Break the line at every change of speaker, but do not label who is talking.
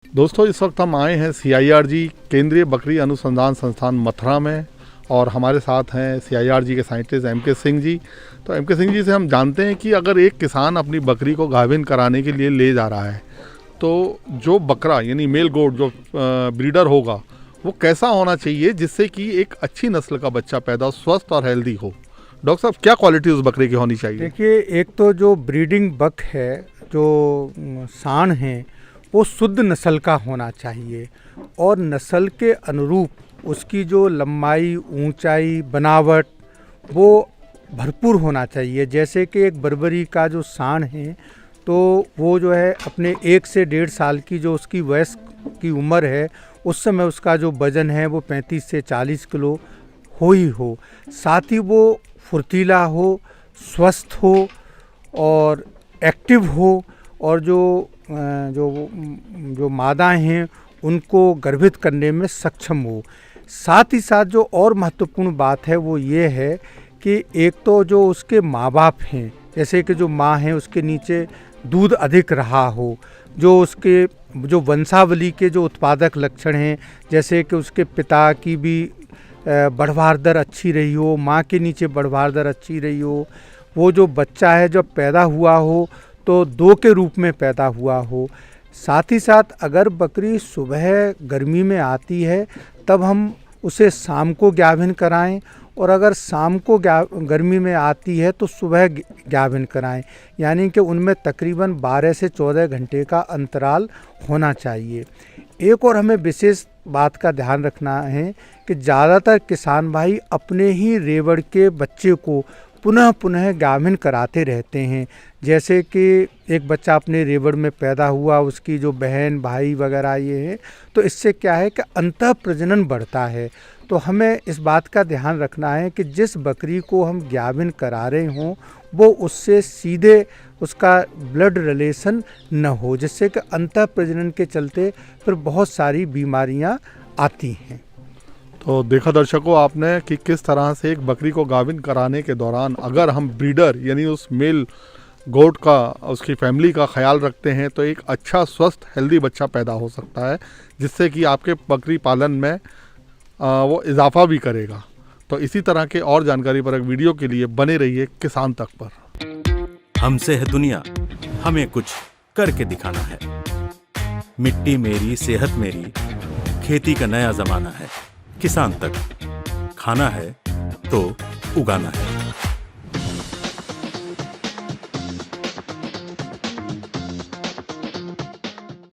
दोस्तों, इस वक्त हम आए हैं CIRG केंद्रीय बकरी अनुसंधान संस्थान मथुरा में और हमारे साथ हैं CIRG के साइंटिस्ट MK सिंह जी। तो MK सिंह जी से हम जानते हैं कि अगर एक किसान अपनी बकरी को गाभिन कराने के लिए ले जा रहा है तो जो बकरा यानी मेल गोट जो ब्रीडर होगा वो कैसा होना चाहिए जिससे कि एक अच्छी नस्ल का बच्चा पैदा हो, स्वस्थ और हेल्दी हो। डॉक्टर साहब, क्या क्वालिटी उस बकरे की होनी चाहिए?
देखिए, एक तो जो ब्रीडिंग बक है, जो सांड है, वो शुद्ध नस्ल का होना चाहिए और नस्ल के अनुरूप उसकी जो लंबाई, ऊंचाई, बनावट वो भरपूर होना चाहिए। जैसे कि एक बर्बरी का जो सांड है तो वो जो है अपने 1 से 1.5 साल की जो उसकी वयस्क की उम्र है उस समय उसका जो वज़न है वो 35 से 40 किलो हो ही हो। साथ ही वो फुर्तीला हो, स्वस्थ हो और एक्टिव हो और जो मादाएँ हैं उनको गर्भित करने में सक्षम हो। साथ ही साथ जो और महत्वपूर्ण बात है वो ये है कि एक तो जो उसके माँ बाप हैं, जैसे कि जो माँ है उसके नीचे दूध अधिक रहा हो, जो उसके जो वंशावली के जो उत्पादक लक्षण हैं, जैसे कि उसके पिता की भी बढ़वार दर अच्छी रही हो, माँ के नीचे बढ़वार दर अच्छी रही हो, वो जो बच्चा है जब पैदा हुआ हो तो 2 के रूप में पैदा हुआ हो। साथ ही साथ अगर बकरी सुबह गर्मी में आती है तब हम उसे शाम को गाभिन कराएं और अगर शाम को गर्मी में आती है तो सुबह गाभिन कराएं, यानी कि उनमें तकरीबन 12 से 14 घंटे का अंतराल होना चाहिए। एक और हमें विशेष बात का ध्यान रखना है कि ज़्यादातर किसान भाई अपने ही रेवड़ के बच्चे को पुनः पुनः गाभिन कराते रहते हैं। जैसे कि एक बच्चा अपने रेवड़ में पैदा हुआ, उसकी जो बहन भाई वगैरह ये हैं, तो इससे क्या है कि अंतः प्रजनन बढ़ता है। तो हमें इस बात का ध्यान रखना है कि जिस बकरी को हम गाभिन करा रहे हों वो उससे सीधे उसका ब्लड रिलेशन न हो, जिससे कि अंतः प्रजनन के चलते फिर बहुत सारी बीमारियां आती हैं।
तो देखा दर्शकों आपने कि किस तरह से एक बकरी को गाभिन कराने के दौरान अगर हम ब्रीडर यानी उस मेल गोट का, उसकी फैमिली का ख्याल रखते हैं तो एक अच्छा स्वस्थ हेल्दी बच्चा पैदा हो सकता है, जिससे कि आपके बकरी पालन में वो इजाफा भी करेगा। तो इसी तरह के और जानकारी पर एक वीडियो के लिए बने रहिए किसान तक पर।
हमसे है दुनिया, हमें कुछ करके दिखाना है। मिट्टी मेरी, सेहत मेरी, खेती का नया जमाना है। किसान तक, खाना है तो उगाना है।